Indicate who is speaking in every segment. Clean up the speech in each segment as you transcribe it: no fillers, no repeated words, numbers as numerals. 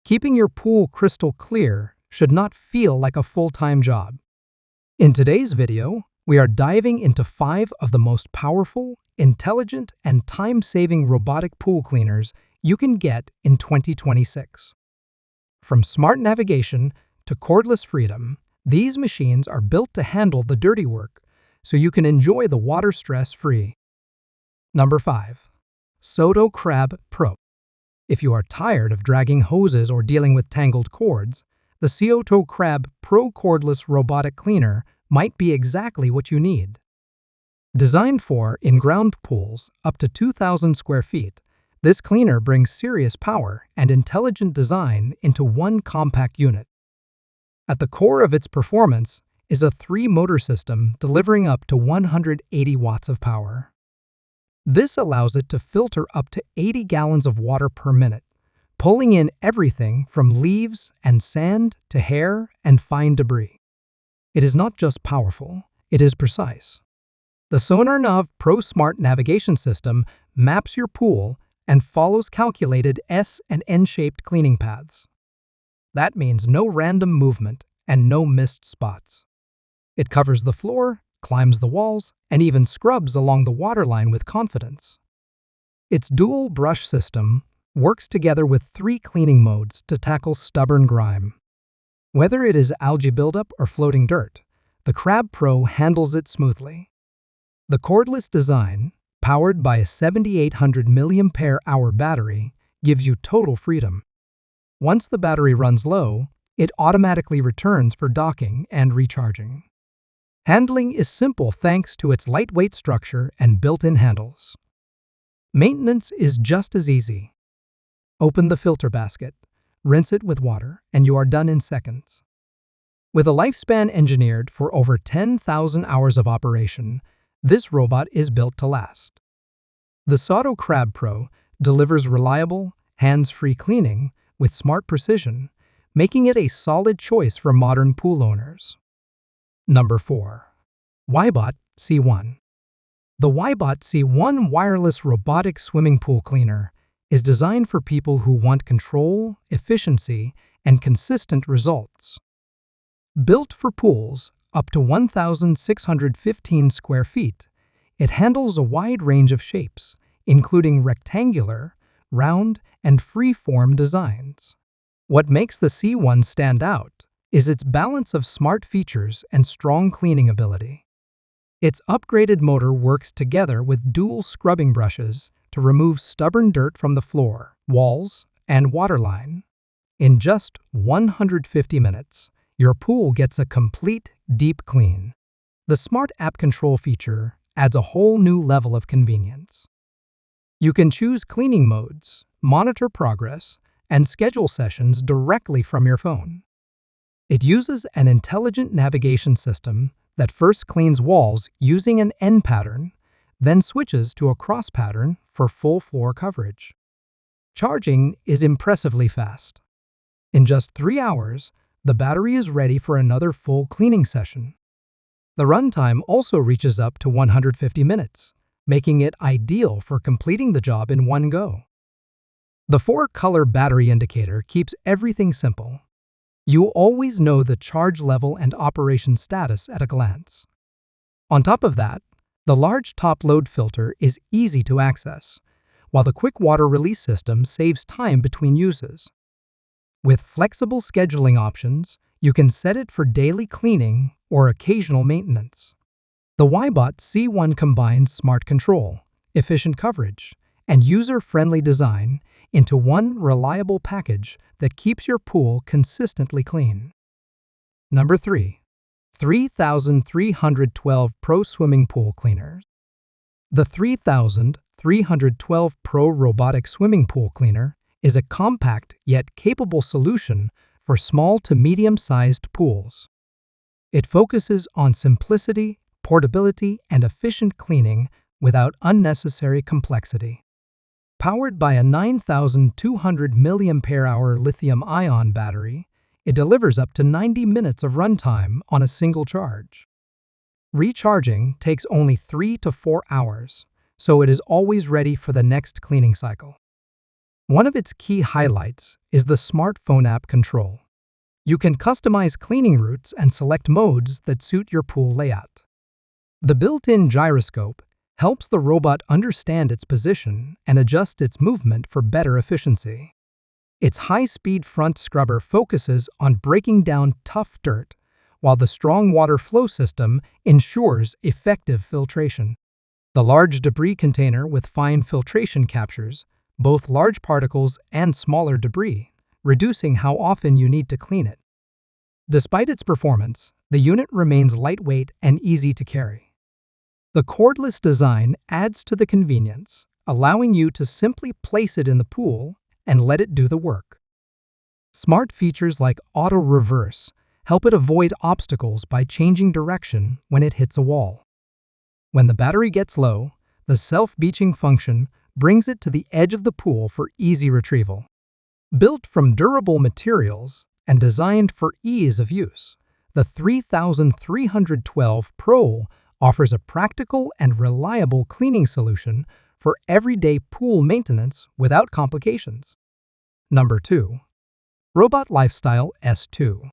Speaker 1: Keeping your pool crystal clear should not feel like a full-time job. In today's video, we are diving into 5 of the most powerful, intelligent, and time-saving robotic pool cleaners you can get in 2026. From smart navigation to cordless freedom, these machines are built to handle the dirty work so you can enjoy the water stress-free. Number 5. Seauto Crab Pro. If you are tired of dragging hoses or dealing with tangled cords, the Seauto Crab Pro cordless robotic cleaner might be exactly what you need. Designed for in-ground pools up to 2,000 square feet, this cleaner brings serious power and intelligent design into one compact unit. At the core of its performance is a 3-motor system delivering up to 180 watts of power. This allows it to filter up to 80 gallons of water per minute, pulling in everything from leaves and sand to hair and fine debris. It is not just powerful, it is precise. The SonarNav Pro Smart Navigation System maps your pool and follows calculated S and N-shaped cleaning paths. That means no random movement and no missed spots. It covers the floor, climbs the walls, and even scrubs along the waterline with confidence. Its dual brush system works together with 3 cleaning modes to tackle stubborn grime. Whether it is algae buildup or floating dirt, the Crab Pro handles it smoothly. The cordless design, powered by a 7,800 mAh battery, gives you total freedom. Once the battery runs low, it automatically returns for docking and recharging. Handling is simple thanks to its lightweight structure and built-in handles. Maintenance is just as easy. Open the filter basket, rinse it with water, and you are done in seconds. With a lifespan engineered for over 10,000 hours of operation, this robot is built to last. The Seauto Crab Pro delivers reliable, hands-free cleaning with smart precision, making it a solid choice for modern pool owners. Number 4. WYBOT C1. The WYBOT C1 wireless robotic swimming pool cleaner is designed for people who want control, efficiency, and consistent results. Built for pools up to 1,615 square feet, it handles a wide range of shapes, including rectangular, round, and free-form designs. What makes the C1 stand out is its balance of smart features and strong cleaning ability. Its upgraded motor works together with dual scrubbing brushes to remove stubborn dirt from the floor, walls, and waterline. In just 150 minutes, your pool gets a complete, deep clean. The Smart App Control feature adds a whole new level of convenience. You can choose cleaning modes, monitor progress, and schedule sessions directly from your phone. It uses an intelligent navigation system that first cleans walls using an N pattern, then switches to a cross pattern for full floor coverage. Charging is impressively fast. In just 3 hours, the battery is ready for another full cleaning session. The runtime also reaches up to 150 minutes, making it ideal for completing the job in one go. The 4-color battery indicator keeps everything simple. You always know the charge level and operation status at a glance. On top of that, the large top load filter is easy to access, while the quick water release system saves time between uses. With flexible scheduling options, you can set it for daily cleaning or occasional maintenance. The WYBOT C1 combines smart control, efficient coverage, and user-friendly design into one reliable package that keeps your pool consistently clean. Number 3. 3312 Pro Swimming Pool Cleaner. The 3312 Pro Robotic Swimming Pool Cleaner is a compact yet capable solution for small to medium-sized pools. It focuses on simplicity, portability, and efficient cleaning without unnecessary complexity. Powered by a 9,200 mAh lithium-ion battery, it delivers up to 90 minutes of runtime on a single charge. Recharging takes only 3 to 4 hours, so it is always ready for the next cleaning cycle. One of its key highlights is the smartphone app control. You can customize cleaning routes and select modes that suit your pool layout. The built-in gyroscope helps the robot understand its position and adjust its movement for better efficiency. Its high-speed front scrubber focuses on breaking down tough dirt, while the strong water flow system ensures effective filtration. The large debris container with fine filtration captures both large particles and smaller debris, reducing how often you need to clean it. Despite its performance, the unit remains lightweight and easy to carry. The cordless design adds to the convenience, allowing you to simply place it in the pool and let it do the work. Smart features like auto reverse help it avoid obstacles by changing direction when it hits a wall. When the battery gets low, the self-beaching function brings it to the edge of the pool for easy retrieval. Built from durable materials and designed for ease of use, the 3312 Pro offers a practical and reliable cleaning solution for everyday pool maintenance without complications. Number 2. Robot Lifestyle S2.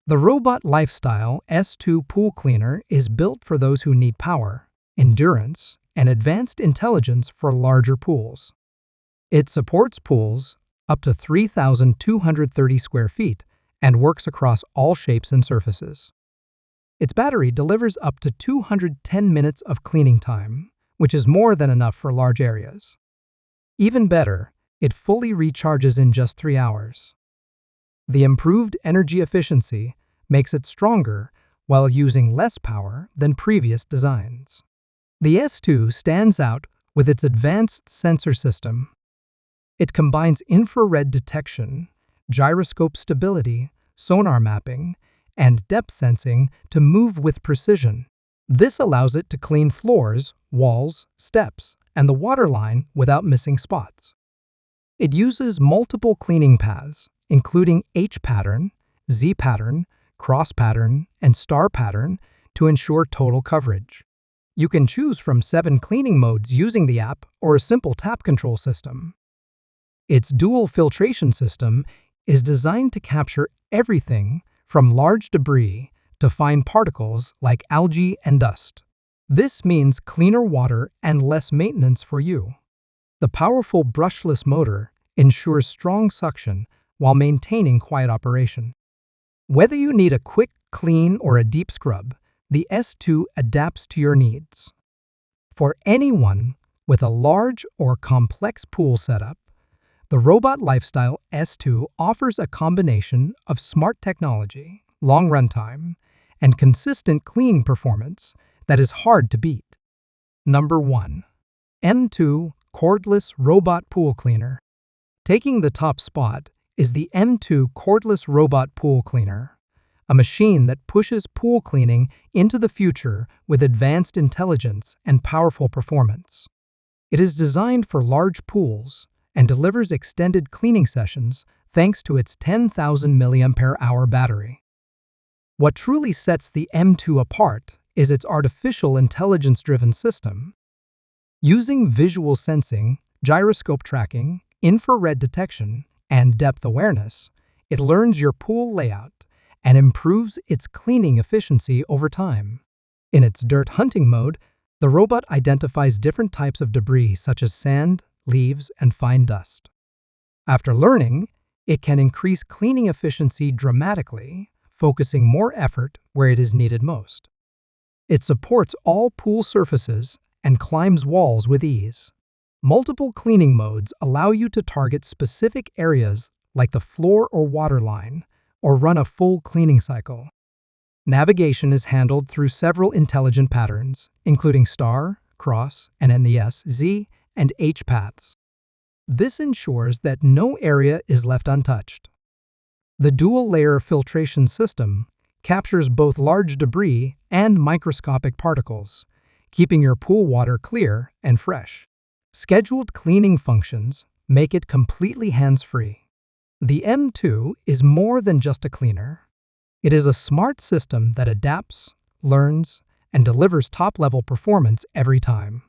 Speaker 1: The Robot Lifestyle S2 Pool Cleaner is built for those who need power, endurance, and advanced intelligence for larger pools. It supports pools up to 3,230 square feet and works across all shapes and surfaces. Its battery delivers up to 210 minutes of cleaning time, which is more than enough for large areas. Even better, it fully recharges in just 3 hours. The improved energy efficiency makes it stronger while using less power than previous designs. The S2 stands out with its advanced sensor system. It combines infrared detection, gyroscope stability, sonar mapping, and depth sensing to move with precision. This allows it to clean floors, walls, steps, and the water line without missing spots. It uses multiple cleaning paths, including H pattern, Z pattern, cross pattern, and star pattern to ensure total coverage. You can choose from 7 cleaning modes using the app or a simple tap control system. Its dual filtration system is designed to capture everything from large debris to fine particles like algae and dust. This means cleaner water and less maintenance for you. The powerful brushless motor ensures strong suction while maintaining quiet operation. Whether you need a quick clean or a deep scrub, the S2 adapts to your needs. For anyone with a large or complex pool setup, the Robot Lifestyle S2 offers a combination of smart technology, long runtime, and consistent cleaning performance that is hard to beat. Number 1. M2 Cordless Robot Pool Cleaner. Taking the top spot is the M2 Cordless Robot Pool Cleaner, a machine that pushes pool cleaning into the future with advanced intelligence and powerful performance. It is designed for large pools and delivers extended cleaning sessions thanks to its 10,000 mAh battery. What truly sets the M2 apart is its artificial intelligence-driven system. Using visual sensing, gyroscope tracking, infrared detection, and depth awareness, it learns your pool layout and improves its cleaning efficiency over time. In its dirt hunting mode, the robot identifies different types of debris such as sand, leaves, and fine dust. After learning, it can increase cleaning efficiency dramatically, focusing more effort where it is needed most. It supports all pool surfaces and climbs walls with ease. Multiple cleaning modes allow you to target specific areas like the floor or water line, or run a full cleaning cycle. Navigation is handled through several intelligent patterns, including star, cross, and NES, Z, and H paths. This ensures that no area is left untouched. The dual-layer filtration system captures both large debris and microscopic particles, keeping your pool water clear and fresh. Scheduled cleaning functions make it completely hands-free. The M2 is more than just a cleaner. It is a smart system that adapts, learns, and delivers top-level performance every time.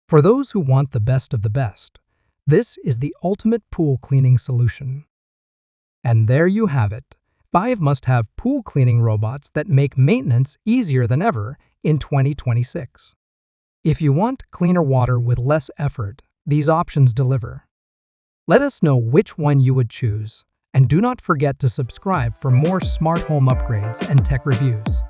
Speaker 1: For those who want the best of the best, This is the ultimate pool cleaning solution. And there you have it, 5 must-have pool cleaning robots that make maintenance easier than ever in 2026. If you want cleaner water with less effort, these options deliver. Let us know which one you would choose, and do not forget to subscribe for more smart home upgrades and tech reviews.